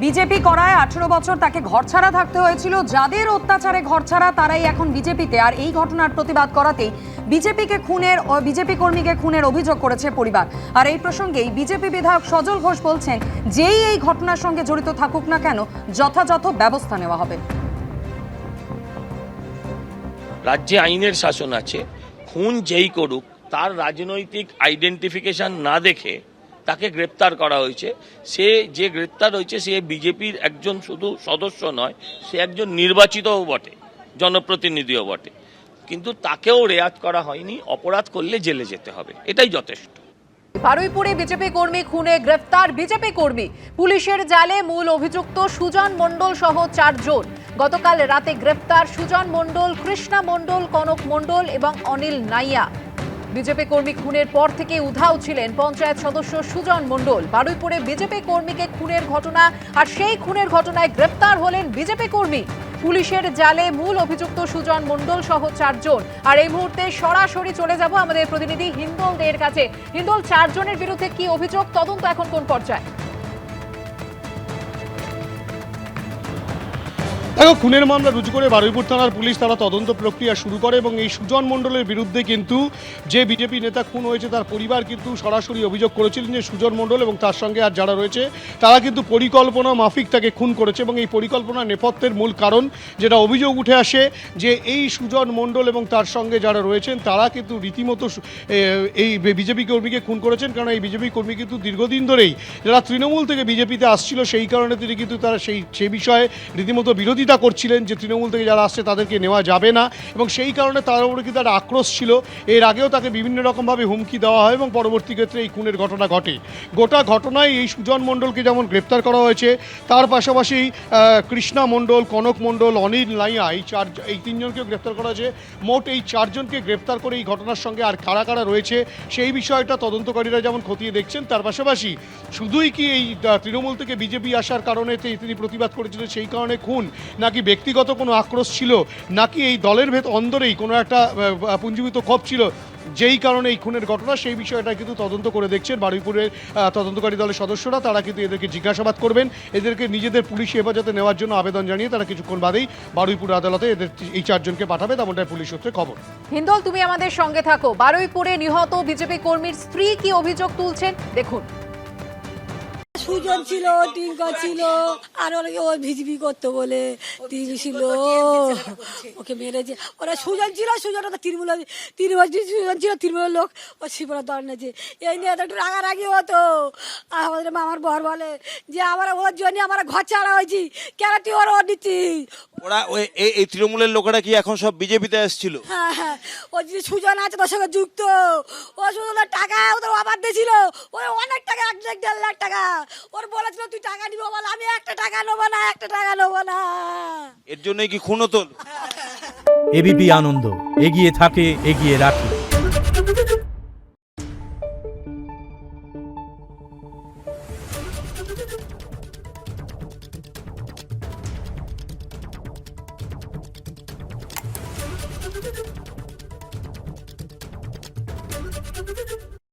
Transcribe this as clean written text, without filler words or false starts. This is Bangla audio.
বিজেপি করায় 18 বছর তাকে ঘরছাড়া থাকতে হয়েছিল। যাদের অত্যাচারে ঘরছাড়া তারাই এখন বিজেপিতে। আর এই ঘটনার প্রতিবাদ করাতেই বিজেপি কর্মীকে খুনের অভিযোগ করেছে পরিবার। আর এই প্রসঙ্গেই বিজেপি বিধায়ক সজল ঘোষ বলছেন, যেই এই ঘটনার সঙ্গে জড়িত থাকুক না কেন, যথাযথ ব্যবস্থা নেওয়া হবে। রাজ্যে আইনের শাসন আছে, খুন যেই করুক তার রাজনৈতিক আইডেন্টিফিকেশন না দেখে তাকে গ্রেপ্তার করা হয়েছে। সে যে গ্রেপ্তার হয়েছে সে বিজেপির একজন শুধু সদস্য নয়, সে একজন নির্বাচিতও বটে, জনপ্রতিনিধিও বটে, কিন্তু তাকেও রেয়াত করা হয়নি। অপরাধ করলে জেলে যেতে হবে, এটাই যথেষ্ট। বারুইপুরে বিজেপি কর্মী খুনে গ্রেফতার বিজেপি কর্মী। পুলিশের জালে মূল অভিযুক্ত সুজন মণ্ডল সহ 4 জন। গতকাল রাতে গ্রেফতার সুজন মণ্ডল, কৃষ্ণা মণ্ডল, কনক মণ্ডল এবং অনিল নাইয়া। বিজেপি কর্মী খুনের পর থেকে উধাও ছিলেন পঞ্চায়েত সদস্য সুজন মণ্ডল। বারুইপুরে বিজেপি কর্মীকে খুনের ঘটনা, আর সেই খুনের ঘটনায় গ্রেফতার হলেন বিজেপি কর্মী। পুলিশের জালে মূল অভিযুক্ত সুজন মণ্ডল সহ 4 জন। আর এই মুহূর্তে সরাসরি চলে যাব আমাদের প্রতিনিধি হিন্দল দের কাছে। হিন্দল, 4 জনের বিরুদ্ধে কি অভিযোগ, তদন্ত এখন কোন পর্যায়ে? দেখো, খুনের মামলা রুজু করে বারুইপুর থানার পুলিশ তারা তদন্ত প্রক্রিয়া শুরু করে এবং এই সুজন মণ্ডলের বিরুদ্ধে কিন্তু যে বিজেপি নেতা খুন হয়েছে তার পরিবার কিন্তু সরাসরি অভিযোগ করেছিলেন যে সুজন মণ্ডল এবং তার সঙ্গে আর যারা রয়েছে তারা কিন্তু পরিকল্পনা মাফিক তাকে খুন করেছে। এবং এই পরিকল্পনার নেপথ্যের মূল কারণ যেটা অভিযোগ উঠে আসে, যে এই সুজন মণ্ডল এবং তার সঙ্গে যারা রয়েছেন তারা কিন্তু রীতিমতো এই বিজেপি কর্মীকে খুন করেছেন। কারণ এই বিজেপি কর্মী কিন্তু দীর্ঘদিন ধরেই যারা তৃণমূল থেকে বিজেপিতে আসছিল, সেই কারণে তিনি কিন্তু তারা সেই বিষয়ে রীতিমতো বিরোধিতা করছিলেন যে তৃণমূল থেকে যারা আসছে তাদেরকে নেওয়া যাবে না, এবং সেই কারণে তার উপরে কিন্তু একটা আক্রোশ ছিল। এর আগেও তাকে বিভিন্ন রকমভাবে হুমকি দেওয়া হয় এবং পরবর্তী ক্ষেত্রে এই খুনের ঘটনা ঘটে। গোটা ঘটনায় এই সুজন মণ্ডলকে যেমন গ্রেপ্তার করা হয়েছে, তার পাশাপাশি কৃষ্ণা মণ্ডল, কনক মণ্ডল, অনিল নাইয়া এই 3 জনকেও গ্রেপ্তার করা হয়েছে। মোট এই 4 জনকে গ্রেপ্তার করে এই ঘটনার সঙ্গে আর কারা কারা রয়েছে সেই বিষয়টা তদন্তকারীরা যেমন খতিয়ে দেখছেন। তার পাশাপাশি শুধুই কি এই তৃণমূল থেকে বিজেপি আসার কারণে তিনি প্রতিবাদ করেছিলেন সেই কারণে খুন, নাকি ব্যক্তিগত কোনো আক্রোশ ছিল, নাকি এই দলের অন্দরেই কোনো একটা পুঞ্জীভূত ক্ষোভ ছিল যেই কারণে এই খুনের ঘটনা, সেই বিষয়টা কিন্তু তদন্ত করে দেখছেন বারুইপুরের তদন্তকারী দলের সদস্যরা। তারা কিন্তু এদেরকে জিজ্ঞাসাবাদ করবেন, এদেরকে নিজেদের পুলিশি হেফাজতে নেওয়ার জন্য আবেদন জানিয়ে তারা কিছুক্ষণ বাদেই বারুইপুর আদালতে এই 4 জনকে পাঠাবে, তেমনটাই পুলিশ সূত্রে খবর। হিন্দল, তুমি আমাদের সঙ্গে থাকো। বারুইপুরে নিহত বিজেপি কর্মীর স্ত্রী কি অভিযোগ তুলছেন দেখুন। সুজন ছিল, টিঙ্কা ছিল, আর ওনাকে ও ভিজিবি করতো বলে তিনি ছিল, ওকে মেরেছে। ওরা সুজন ছিল, সুজন তৃণমূলের সুজন ছিল, তৃণমূলের লোক, ও শিবরা দল নেছে। এই নিয়ে একটু রাগারাগি হতো। আমাদের মামার বর বলে যে আমরা ওর জন্য আমরা ঘর ছাড়া হয়েছি, কেন তুই ওর নিচ্ছিস? ওরা এই তৃণমূলের লোকেরা কি এখন সব বিজেপিতে এসেছিল? হ্যাঁ হ্যাঁ, ও যে সুজন আছে তোর সঙ্গে যুক্ত, ও সুজনের টাকা ওদের অবাধ দিয়েছিল, ওই অনেক টাকা, 1.5 লাখ টাকা। ওর বলেছিল তুই টাকা নিবো, বল আমি একটা টাকা নেবো না, একটা টাকা নেবো না। এর জন্যই কি খুন হতো? এবিপি আনন্দ, এগিয়ে থাকে, এগিয়ে রাখে।